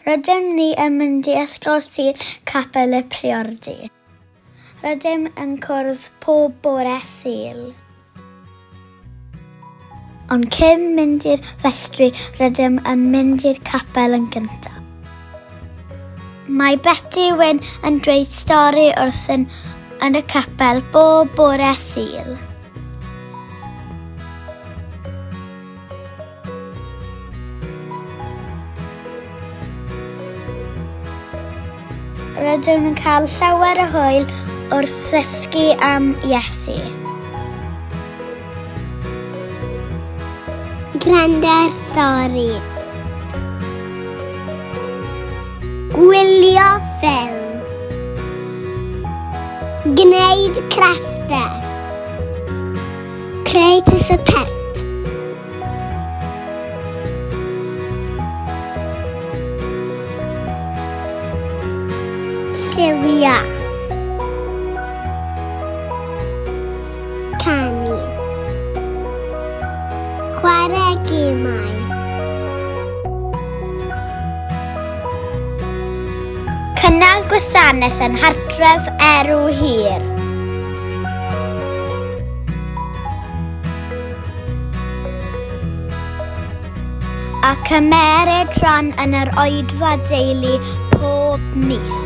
Rydym ni yn mynd i ysgol Sir Capel y Priordy. Rydym yn cwrdd pob bore Sul. Ond cyn mynd i'r festri, rydym yn mynd i'r capel yn gyntaf. Mae Betty Wyn yn dweud stori wrthyn yn y capel bob bore Sul. Rydym yn cael llawer o hwyl wrth ddysgu am Iesu. Gwranda'r stori. Gwylio ffilm. Gwneud crefftau. Creu pethau pert. Lliwio. Canu. Chwarae gemau. Cynnal gwasanaeth yn Hartref Erw Hir. A cymeryd rhan yn yr oedfa deulu pob mis.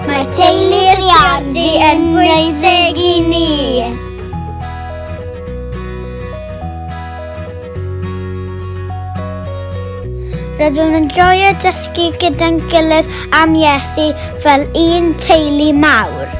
Mae'r teulu Priordy yn bwysig i ni. Rydym yn joio dysgu gyda'n gilydd am Iesu fel un teulu mawr.